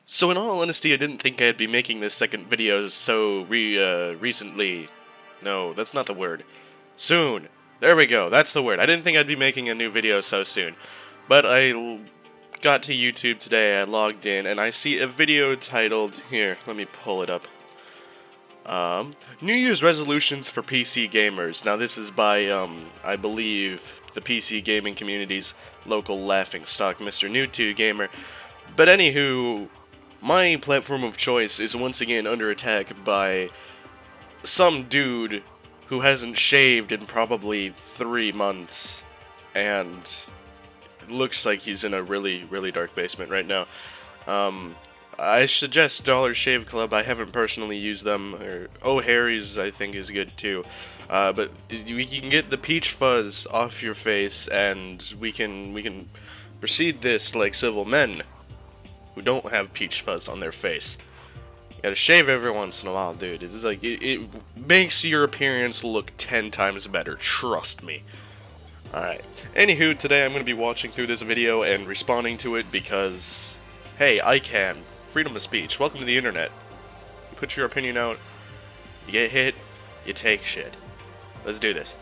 So in all honesty, I didn't think I'd be making this second video so recently. No, that's not the word. Soon. There we go, that's the word. I didn't think I'd be making a new video so soon. But I got to YouTube today, I logged in, and I see a video titled, here, let me pull it up. New Year's Resolutions for PC Gamers. Now this is by, I believe, the PC gaming community's local laughingstock, Mr.NoobTubeGamer. But anywho, my platform of choice is once again under attack by some dude who hasn't shaved in probably 3 months, and it looks like he's in a really, really dark basement right now. I suggest Dollar Shave Club. I haven't personally used them. Or Oh Harry's, I think, is good too. But you can get the peach fuzz off your face, and we can proceed this like civil men who don't have peach fuzz on their face. You gotta shave every once in a while, dude. It's like it makes your appearance look 10 times better. Trust me. Alright. Anywho, today I'm gonna be watching through this video and responding to it because, hey, I can. Freedom of speech. Welcome to the internet. You put your opinion out, you get hit, you take shit. Let's do this.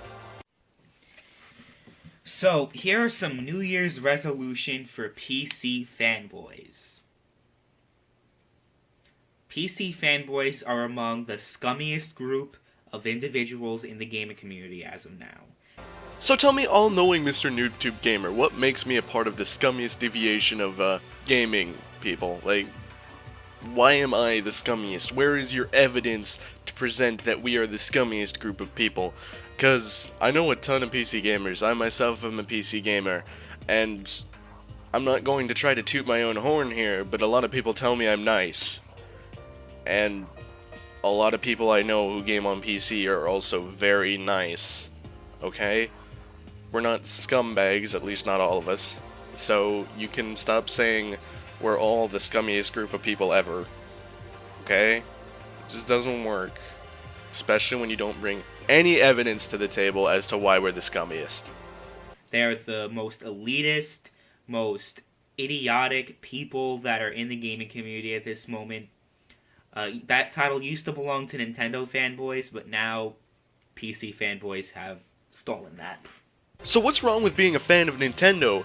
So, here are some New Year's resolution for PC fanboys. PC fanboys are among the scummiest group of individuals in the gaming community as of now. So tell me, all-knowing Mr.NoobTubeGamer, what makes me a part of the scummiest deviation of, gaming people? Like, why am I the scummiest? Where is your evidence to present that we are the scummiest group of people? Because I know a ton of PC gamers. I myself am a PC gamer, and I'm not going to try to toot my own horn here, but a lot of people tell me I'm nice. And a lot of people I know who game on PC are also very nice. Okay? We're not scumbags, at least not all of us. So you can stop saying we're all the scummiest group of people ever. Okay? It just doesn't work. Especially when you don't bring any evidence to the table as to why we're the scummiest. They're the most elitist, most idiotic people that are in the gaming community at this moment. That title used to belong to Nintendo fanboys, but now PC fanboys have stolen that. So what's wrong with being a fan of Nintendo?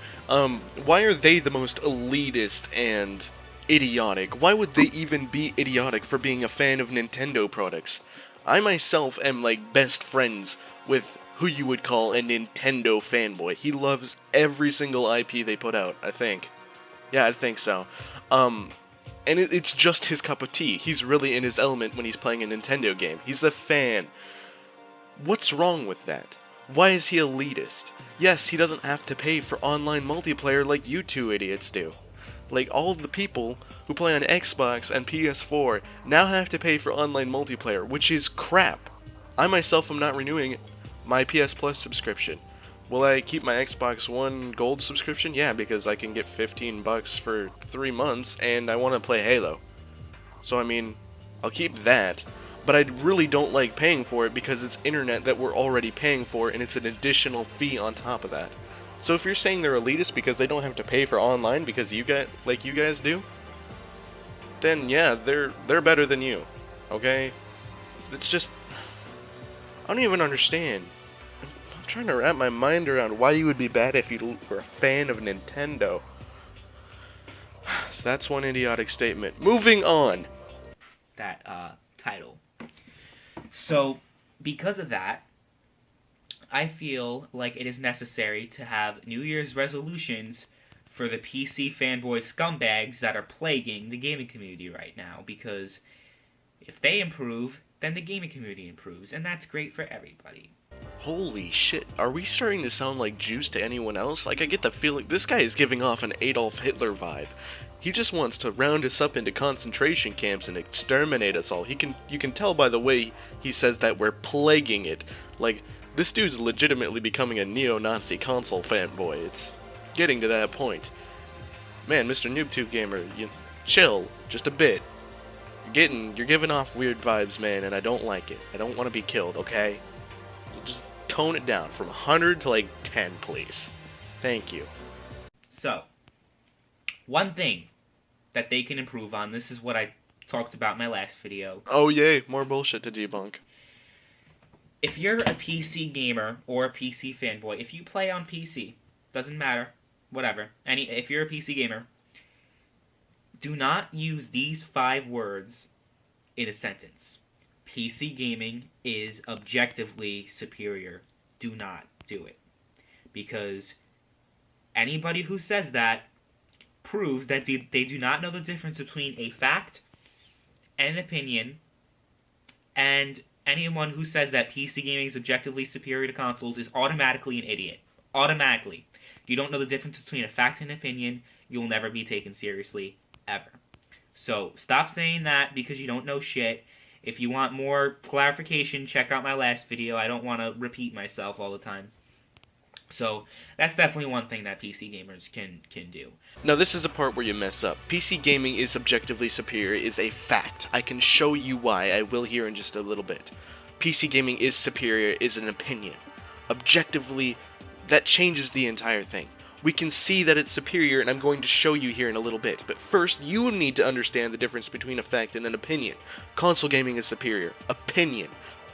Why are they the most elitist and idiotic? Why would they even be idiotic for being a fan of Nintendo products? I myself am like best friends with who you would call a Nintendo fanboy. He loves every single IP they put out, I think. Yeah, I think so. And it's just his cup of tea. He's really in his element when he's playing a Nintendo game. He's a fan. What's wrong with that? Why is he elitist? Yes, he doesn't have to pay for online multiplayer like you two idiots do. Like, all of the people who play on Xbox and PS4 now have to pay for online multiplayer, which is crap. I myself am not renewing my PS Plus subscription. Will I keep my Xbox One Gold subscription? Yeah, because I can get $15 for 3 months, and I want to play Halo. So, I mean, I'll keep that, but I really don't like paying for it because it's internet that we're already paying for, and it's an additional fee on top of that. So if you're saying they're elitist because they don't have to pay for online because you guys do, then yeah, they're better than you. Okay? It's just, I don't even understand. I'm trying to wrap my mind around why you would be bad if you were a fan of Nintendo. That's one idiotic statement. Moving on. That title. So, because of that, I feel like it is necessary to have New Year's resolutions for the PC fanboy scumbags that are plaguing the gaming community right now, because if they improve, then the gaming community improves, and that's great for everybody. Holy shit, are we starting to sound like Jews to anyone else? Like, I get the feeling this guy is giving off an Adolf Hitler vibe. He just wants to round us up into concentration camps and exterminate us all. You can tell by the way he says that we're plaguing it. Like, this dude's legitimately becoming a neo-Nazi console fanboy. It's getting to that point. Man, Mr.NoobTubeGamer, you chill just a bit. You're giving off weird vibes, man, and I don't like it. I don't want to be killed, okay? Just tone it down from 100 to like 10, please. Thank you. So, one thing that they can improve on. This is what I talked about in my last video. Oh yay, more bullshit to debunk. If you're a PC gamer or a PC fanboy, if you play on PC, doesn't matter, whatever. If you're a PC gamer, do not use these 5 words in a sentence. PC gaming is objectively superior. Do not do it. Because anybody who says that proves that they do not know the difference between a fact and an opinion, and anyone who says that PC gaming is objectively superior to consoles is automatically an idiot. Automatically. If you don't know the difference between a fact and an opinion, you'll never be taken seriously, ever. So, stop saying that because you don't know shit. If you want more clarification, check out my last video. I don't want to repeat myself all the time. So, that's definitely one thing that PC gamers can do. Now this is the part where you mess up. PC gaming is objectively superior is a fact. I can show you why, I will here in just a little bit. PC gaming is superior is an opinion. Objectively, that changes the entire thing. We can see that it's superior, and I'm going to show you here in a little bit. But first, you need to understand the difference between a fact and an opinion. Console gaming is superior. Opinion.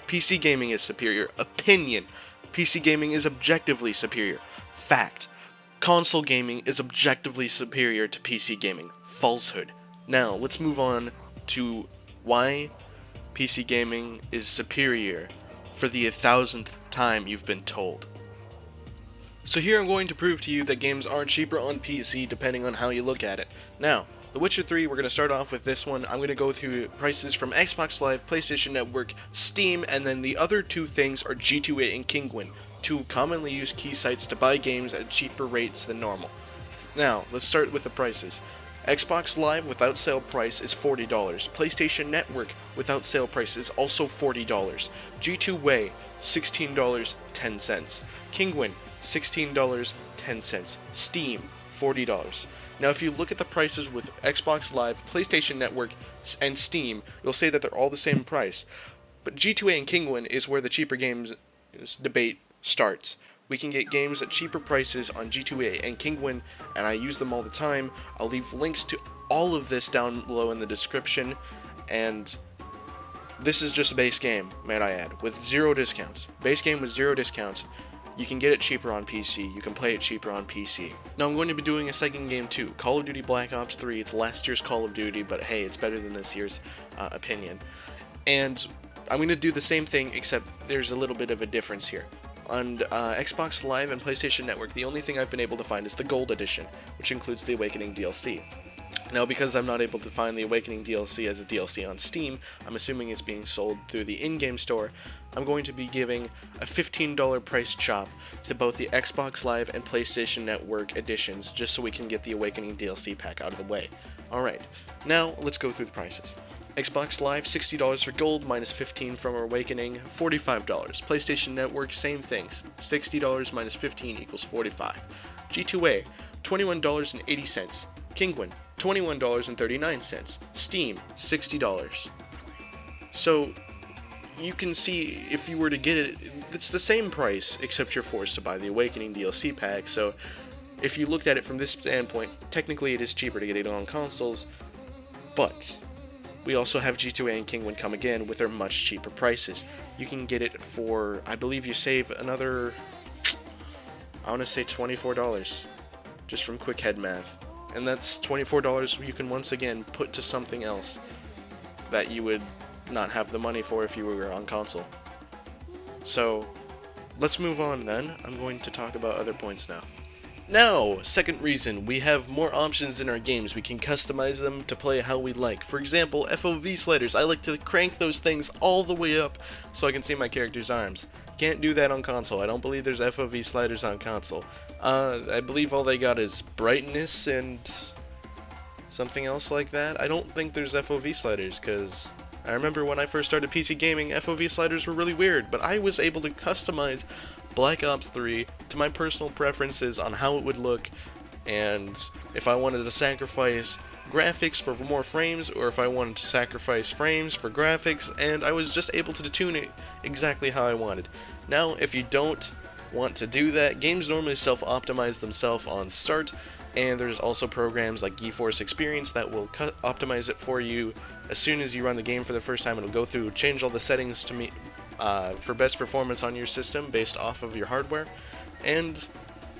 PC gaming is superior. Opinion. PC gaming is objectively superior. Fact. Console gaming is objectively superior to PC gaming. Falsehood. Now, let's move on to why PC gaming is superior for the 1,000th time you've been told. So here I'm going to prove to you that games are cheaper on PC depending on how you look at it. Now, The Witcher 3, we're going to start off with this one. I'm going to go through prices from Xbox Live, PlayStation Network, Steam, and then the other 2 things are G2A and Kinguin, 2 commonly used key sites to buy games at cheaper rates than normal. Now, let's start with the prices. Xbox Live without sale price is $40. PlayStation Network without sale price is also $40. G2A, $16.10. Kinguin, $16.10. Steam, $40. Now if you look at the prices with Xbox Live, PlayStation Network, and Steam, you'll say that they're all the same price. But G2A and Kinguin is where the cheaper games debate starts. We can get games at cheaper prices on G2A and Kinguin, and I use them all the time. I'll leave links to all of this down below in the description, and this is just a base game, might I add, with 0 discounts. Base game with 0 discounts. You can get it cheaper on PC. You can play it cheaper on PC. Now I'm going to be doing a second game too. Call of Duty Black Ops 3. It's last year's Call of Duty, but hey, it's better than this year's opinion. And I'm going to do the same thing, except there's a little bit of a difference here. On Xbox Live and PlayStation Network, the only thing I've been able to find is the Gold Edition, which includes the Awakening DLC. Now, because I'm not able to find the Awakening DLC as a DLC on Steam, I'm assuming it's being sold through the in-game store, I'm going to be giving a $15 price chop to both the Xbox Live and PlayStation Network editions, just so we can get the Awakening DLC pack out of the way. Alright, now let's go through the prices. Xbox Live, $60 for Gold, minus $15 from Awakening, $45. PlayStation Network, same things, $60 minus 15 equals $45. G2A, $21.80. Kinguin, $21.39. Steam, $60. So, you can see, if you were to get it, it's the same price, except you're forced to buy the Awakening DLC pack, so if you looked at it from this standpoint, technically it is cheaper to get it on consoles, but we also have G2A and Kinguin come again with their much cheaper prices. You can get it for, I believe you save another, I want to say $24, just from quick head math. And that's $24 you can once again put to something else that you would not have the money for if you were on console. So, let's move on then. I'm going to talk about other points now. Now, second reason, we have more options in our games. We can customize them to play how we like. For example, FOV sliders. I like to crank those things all the way up so I can see my character's arms. Can't do that on console. I don't believe there's FOV sliders on console. I believe all they got is brightness and something else like that. I don't think there's FOV sliders, because I remember when I first started PC gaming, FOV sliders were really weird, but I was able to customize Black Ops 3 to my personal preferences on how it would look, and if I wanted to sacrifice graphics for more frames, or if I wanted to sacrifice frames for graphics, and I was just able to tune it exactly how I wanted. Now, if you don't want to do that, games normally self-optimize themselves on start, and there's also programs like GeForce Experience that will optimize it for you. As soon as you run the game for the first time, it'll go through, change all the settings to meet for best performance on your system based off of your hardware, and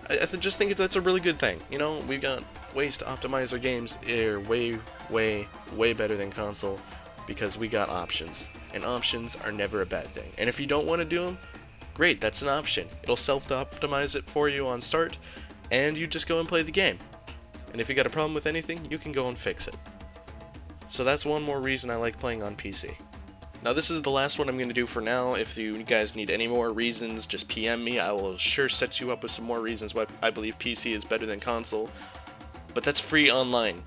I just think that's a really good thing. You know, we've got ways to optimize our games way better than console, because we got options, and options are never a bad thing. And if you don't want to do them, great, that's an option. It'll self-optimize it for you on start, and you just go and play the game. And if you got a problem with anything, you can go and fix it. So that's one more reason I like playing on PC. Now this is the last one I'm going to do for now. If you guys need any more reasons, just PM me. I will sure set you up with some more reasons why I believe PC is better than console. But that's free online.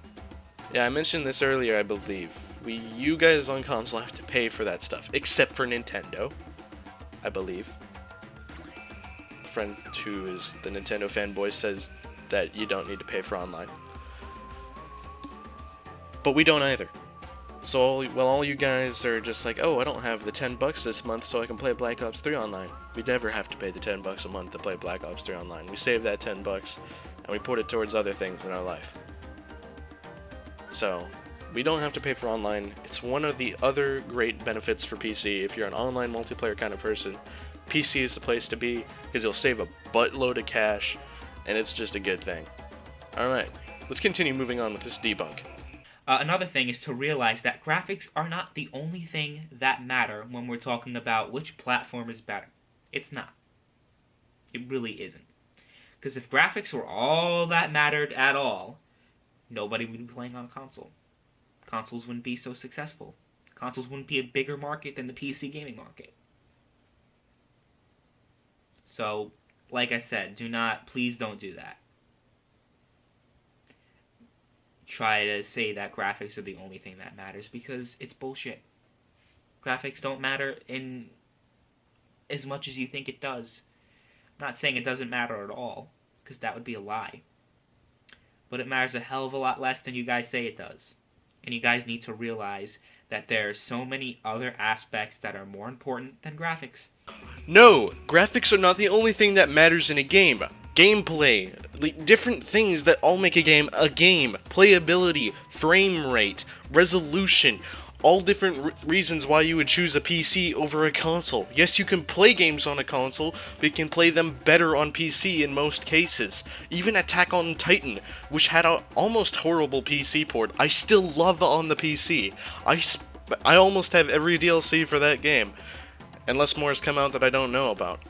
Yeah, I mentioned this earlier, I believe. You guys on console have to pay for that stuff, except for Nintendo, I believe. A friend who is the Nintendo fanboy says that you don't need to pay for online. But we don't either. So all you guys are just like, oh, I don't have the $10 this month so I can play Black Ops 3 online. We never have to pay the $10 a month to play Black Ops 3 online. We save that $10 and we put it towards other things in our life. So we don't have to pay for online. It's one of the other great benefits for PC. If you're an online multiplayer kind of person, PC is the place to be, because you'll save a buttload of cash, and it's just a good thing. Alright, let's continue moving on with this debunk. Another thing is to realize that graphics are not the only thing that matter when we're talking about which platform is better. It's not. It really isn't. Because if graphics were all that mattered at all, nobody would be playing on a console. Consoles wouldn't be so successful. Consoles wouldn't be a bigger market than the PC gaming market. So, like I said, please don't do that. Try to say that graphics are the only thing that matters, because it's bullshit. Graphics don't matter in as much as you think it does. I'm not saying it doesn't matter at all, because that would be a lie. But it matters a hell of a lot less than you guys say it does. And you guys need to realize that there are so many other aspects that are more important than graphics. No! Graphics are not the only thing that matters in a game. Gameplay, different things that all make a game a game. Playability, frame rate, resolution, all different reasons why you would choose a PC over a console. Yes, you can play games on a console, but you can play them better on PC in most cases. Even Attack on Titan, which had an almost horrible PC port, I still love on the PC. I almost have every DLC for that game, unless more has come out that I don't know about.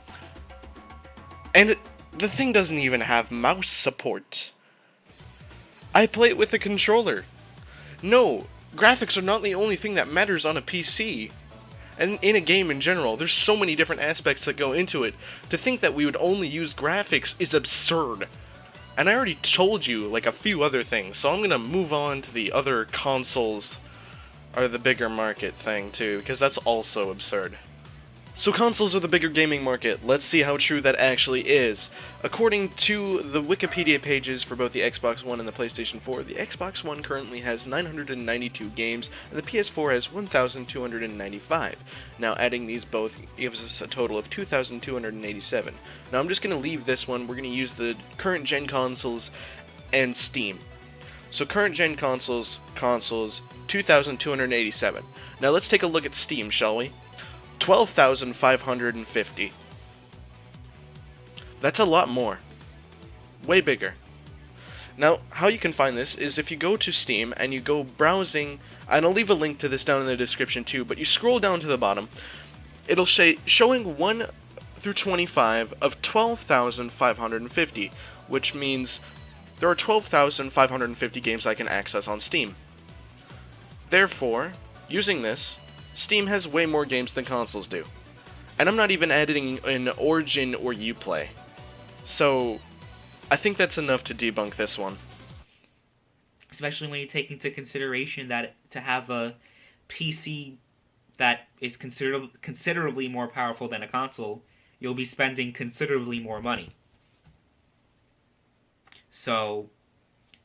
And the thing doesn't even have mouse support. I play it with a controller. No, graphics are not the only thing that matters on a PC. And in a game in general, there's so many different aspects that go into it. To think that we would only use graphics is absurd. And I already told you like a few other things, so I'm gonna move on to the other consoles are the bigger market thing too, because that's also absurd. So consoles are the bigger gaming market. Let's see how true that actually is. According to the Wikipedia pages for both the Xbox One and the PlayStation 4, the Xbox One currently has 992 games, and the PS4 has 1,295. Now adding these both gives us a total of 2,287. Now I'm just going to leave this one. We're going to use the current gen consoles and Steam. So current gen consoles, 2,287. Now let's take a look at Steam, shall we? 12,550. That's a lot more. Way bigger. Now, how you can find this is if you go to Steam and you go browsing, and I'll leave a link to this down in the description too, but you scroll down to the bottom, it'll showing 1 through 25 of 12,550, which means there are 12,550 games I can access on Steam. Therefore, using this, Steam has way more games than consoles do. And I'm not even adding in Origin or Uplay. So, I think that's enough to debunk this one. Especially when you take into consideration that to have a PC that is considerably more powerful than a console, you'll be spending considerably more money. So,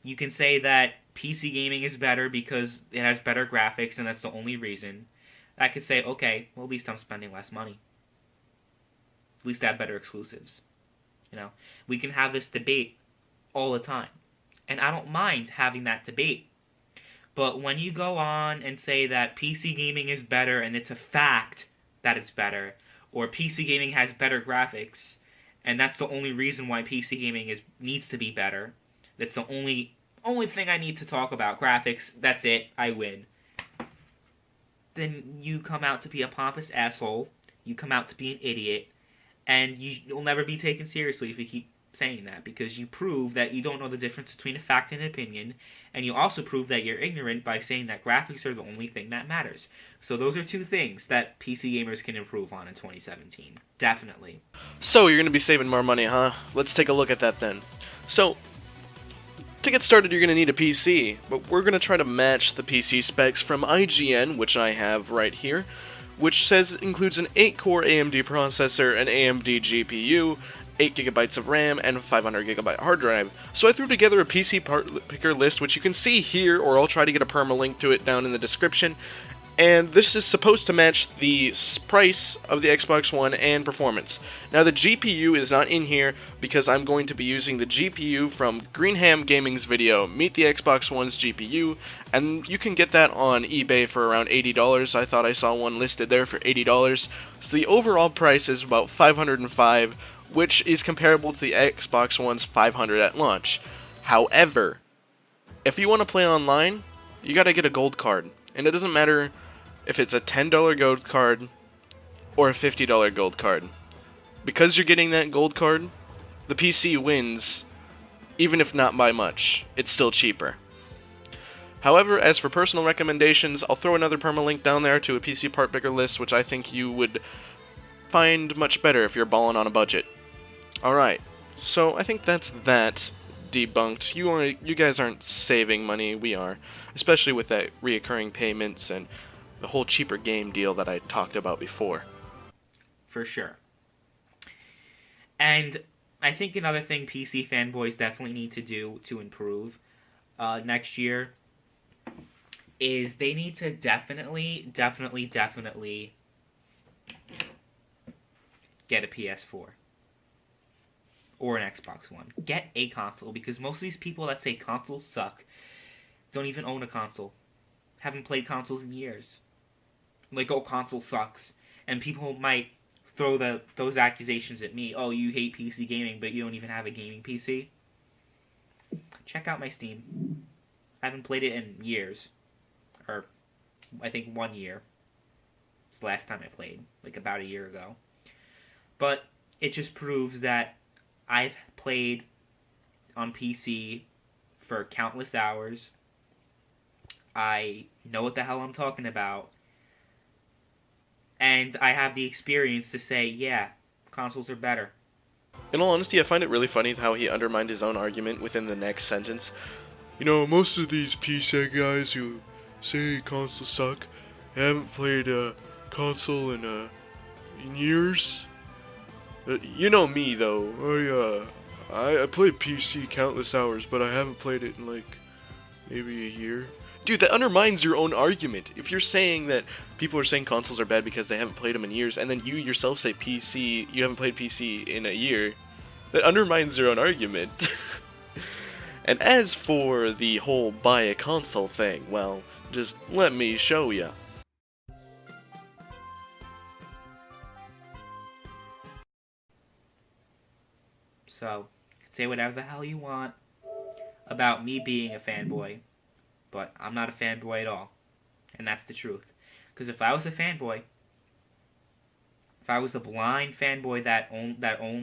you can say that PC gaming is better because it has better graphics and that's the only reason. I could say, okay, well, at least I'm spending less money. At least I have better exclusives. You know, we can have this debate all the time. And I don't mind having that debate. But when you go on and say that PC gaming is better and it's a fact that it's better, or PC gaming has better graphics, and that's the only reason why PC gaming needs to be better, that's the only thing I need to talk about, graphics, that's it, I win. Then you come out to be a pompous asshole, you come out to be an idiot, and you'll never be taken seriously if you keep saying that, because you prove that you don't know the difference between a fact and an opinion, and you also prove that you're ignorant by saying that graphics are the only thing that matters. So those are two things that PC gamers can improve on in 2017. Definitely. So you're going to be saving more money, huh? Let's take a look at that then. So, to get started, you're going to need a PC, but we're going to try to match the PC specs from IGN, which I have right here, which says it includes an 8-core AMD processor, an AMD GPU, 8GB of RAM, and a 500GB hard drive. So I threw together a PC part picker list, which you can see here, or I'll try to get a permalink to it down in the description. And this is supposed to match the price of the Xbox One and performance. Now the GPU is not in here because I'm going to be using the GPU from Greenham Gaming's video, Meet the Xbox One's GPU, and you can get that on eBay for around $80. I thought I saw one listed there for $80. So the overall price is about $505, which is comparable to the Xbox One's $500 at launch. However, if you want to play online, you gotta get a gold card, and it doesn't matter if it's a $10 gold card or a $50 gold card. Because you're getting that gold card, the PC wins, even if not by much. It's still cheaper. However, as for personal recommendations, I'll throw another permalink down there to a PC part picker list, which I think you would find much better if you're balling on a budget. Alright, so I think that's that debunked. You guys aren't saving money, we are. Especially with that reoccurring payments and the whole cheaper game deal that I talked about before. For sure. And I think another thing PC fanboys definitely need to do to improve next year is they need to definitely get a PS4 or an Xbox One. Get a console, because most of these people that say consoles suck don't even own a console. Haven't played consoles in years. Like, oh, console sucks. And people might throw those accusations at me. Oh, you hate PC gaming, but you don't even have a gaming PC. Check out my Steam. I haven't played it in years. Or, I think 1 year. It's the last time I played. Like, about a year ago. But it just proves that I've played on PC for countless hours. I know what the hell I'm talking about. And I have the experience to say, yeah, consoles are better. In all honesty, I find it really funny how he undermined his own argument within the next sentence. You know, most of these PC guys who say consoles suck haven't played a console in years. You know me, though. I played PC countless hours, but I haven't played it in, like, maybe a year. Dude, that undermines your own argument. If you're saying that people are saying consoles are bad because they haven't played them in years, and then you yourself say you haven't played PC in a year, that undermines your own argument. And as for the whole buy a console thing, well, just let me show ya. So, you can say whatever the hell you want about me being a fanboy, but I'm not a fanboy at all. And that's the truth. Because if I was a fanboy, if I was a blind fanboy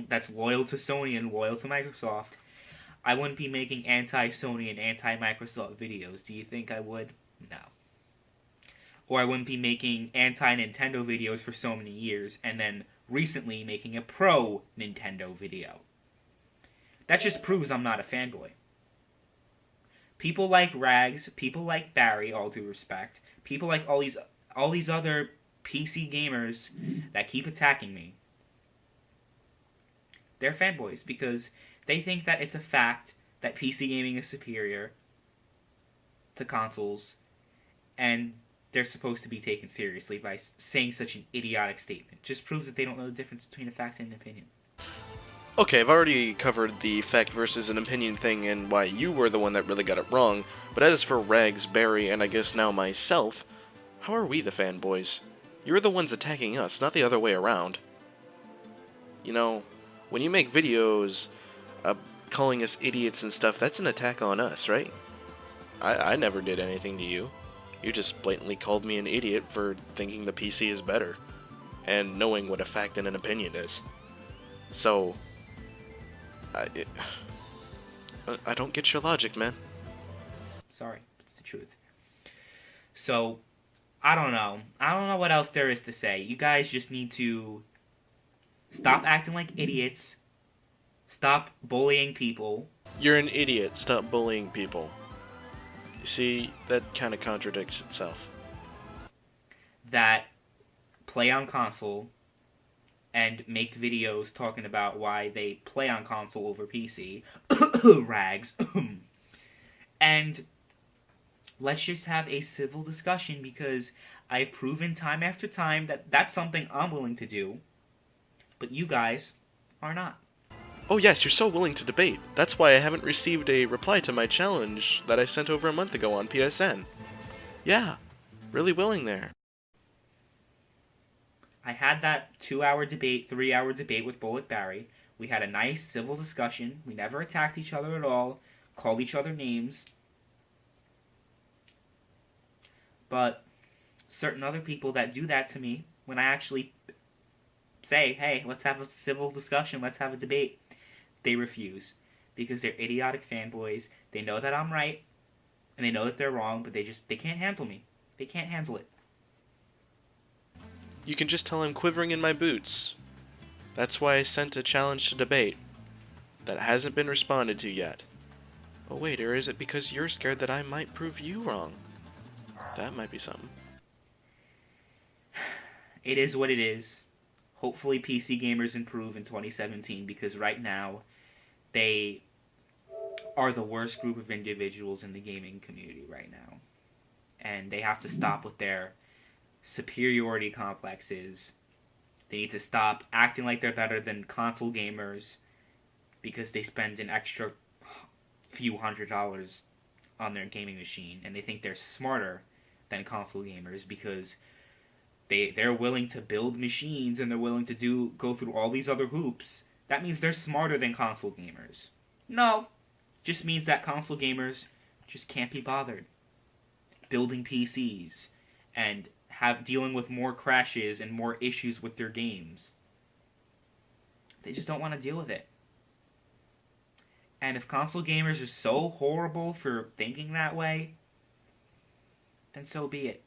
that's loyal to Sony and loyal to Microsoft, I wouldn't be making anti-Sony and anti-Microsoft videos. Do you think I would? No. Or I wouldn't be making anti-Nintendo videos for so many years, and then recently making a pro-Nintendo video. That just proves I'm not a fanboy. People like Rags, people like Barry, all due respect, people like all these other PC gamers that keep attacking me, they're fanboys because they think that it's a fact that PC gaming is superior to consoles, and they're supposed to be taken seriously by saying such an idiotic statement. Just proves that they don't know the difference between a fact and an opinion. Okay, I've already covered the fact versus an opinion thing and why you were the one that really got it wrong, but as for Rags, Barry, and I guess now myself, how are we the fanboys? You're the ones attacking us, not the other way around. You know, when you make videos calling us idiots and stuff, that's an attack on us, right? I never did anything to you. You just blatantly called me an idiot for thinking the PC is better, and knowing what a fact and an opinion is. So, I don't get your logic, man. Sorry, it's the truth. So, I don't know. I don't know what else there is to say. You guys just need to stop acting like idiots. Stop bullying people. You're an idiot. Stop bullying people. You see, that kind of contradicts itself. That play on console and make videos talking about why they play on console over PC. Rags. And let's just have a civil discussion, because I've proven time after time that that's something I'm willing to do, but you guys are not. Oh yes, you're so willing to debate. That's why I haven't received a reply to my challenge that I sent over a month ago on PSN. Yeah, really willing there. I had that 2-hour debate, 3-hour debate with Bullet Barry. We had a nice civil discussion. We never attacked each other at all, called each other names. But certain other people that do that to me, when I actually say, hey, let's have a civil discussion, let's have a debate, they refuse. Because they're idiotic fanboys. They know that I'm right, and they know that they're wrong, but they can't handle me. They can't handle it. You can just tell I'm quivering in my boots. That's why I sent a challenge to debate that hasn't been responded to yet. Oh wait, or is it because you're scared that I might prove you wrong? That might be something. It is what it is. Hopefully PC gamers improve in 2017, because right now they are the worst group of individuals in the gaming community right now. And they have to stop with their superiority complexes. They need to stop acting like they're better than console gamers because they spend an extra few $100s on their gaming machine, and they think they're smarter than console gamers because they're willing to build machines and they're willing to go through all these other hoops. That means they're smarter than console gamers. No, just means that console gamers just can't be bothered building PCs and dealing with more crashes and more issues with their games. They just don't want to deal with it. And if console gamers are so horrible for thinking that way, then so be it.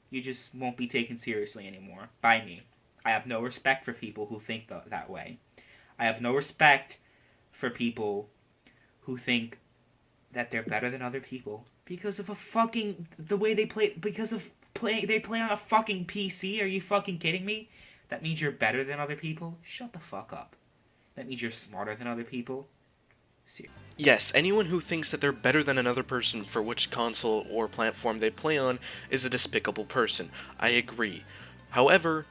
You just won't be taken seriously anymore by me. I have no respect for people who think that way. I have no respect for people who think that they're better than other people because of the way they play, they play on a fucking PC. Are you fucking kidding me? That means you're better than other people? Shut the fuck up. That means you're smarter than other people? Yes, anyone who thinks that they're better than another person for which console or platform they play on is a despicable person. I agree. However,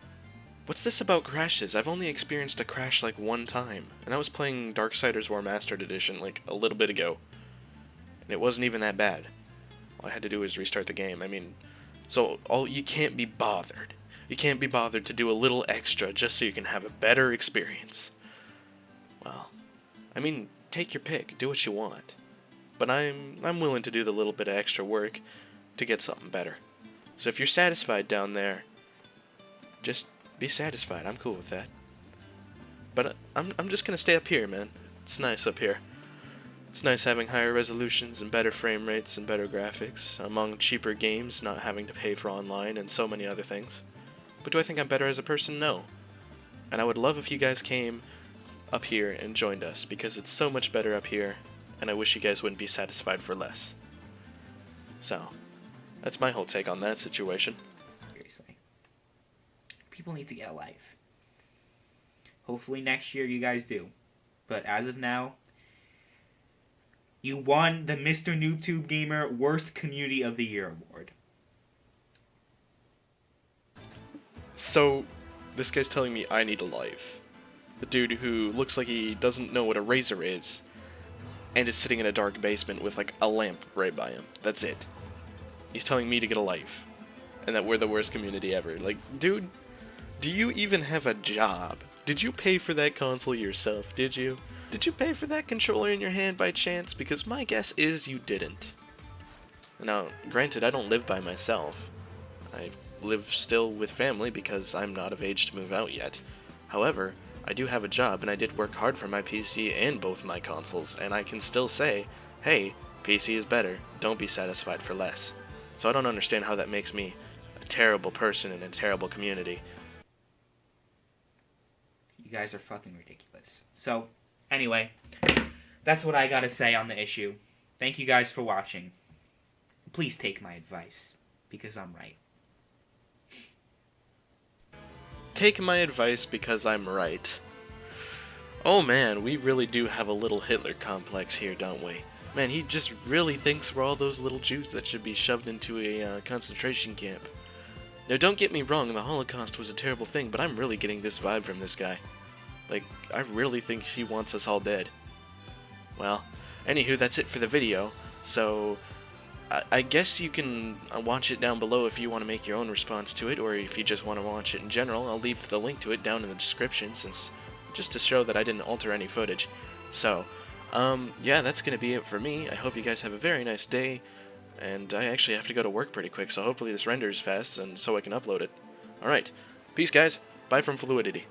what's this about crashes? I've only experienced a crash like one time, and that was playing Darksiders War Mastered Edition like a little bit ago. And it wasn't even that bad. All I had to do was restart the game. I mean, you can't be bothered. You can't be bothered to do a little extra just so you can have a better experience. Well, I mean, take your pick, do what you want. But I'm willing to do the little bit of extra work to get something better. So if you're satisfied down there, just be satisfied. I'm cool with that. But I'm just gonna stay up here, man. It's nice up here. It's nice having higher resolutions and better frame rates and better graphics, among cheaper games, not having to pay for online, and so many other things. But do I think I'm better as a person? No. And I would love if you guys came up here and joined us, because it's so much better up here, and I wish you guys wouldn't be satisfied for less. So, that's my whole take on that situation. Seriously. People need to get a life. Hopefully next year you guys do. But as of now, you won the Mr.NoobTubeGamer Worst Community of the Year award. So, this guy's telling me I need a life. The dude who looks like he doesn't know what a razor is, and is sitting in a dark basement with like a lamp right by him. That's it. He's telling me to get a life, and that we're the worst community ever. Like, dude, do you even have a job? Did you pay for that console yourself, did you? Did you pay for that controller in your hand by chance? Because my guess is you didn't. Now, granted, I don't live by myself. I live still with family because I'm not of age to move out yet. However, I do have a job, and I did work hard for my PC and both my consoles, and I can still say, hey, PC is better, don't be satisfied for less. So I don't understand how that makes me a terrible person in a terrible community. You guys are fucking ridiculous. So, anyway, that's what I gotta say on the issue. Thank you guys for watching. Please take my advice, because I'm right. Take my advice because I'm right. Oh man, we really do have a little Hitler complex here, don't we? Man, he just really thinks we're all those little Jews that should be shoved into a concentration camp. Now don't get me wrong, the Holocaust was a terrible thing, but I'm really getting this vibe from this guy. Like, I really think he wants us all dead. Well, anywho, that's it for the video, so I guess you can watch it down below if you want to make your own response to it, or if you just want to watch it in general. I'll leave the link to it down in the description, since just to show that I didn't alter any footage. So, yeah, that's going to be it for me. I hope you guys have a very nice day, and I actually have to go to work pretty quick, so hopefully this renders fast, and so I can upload it. Alright, peace guys, bye from Fluidity.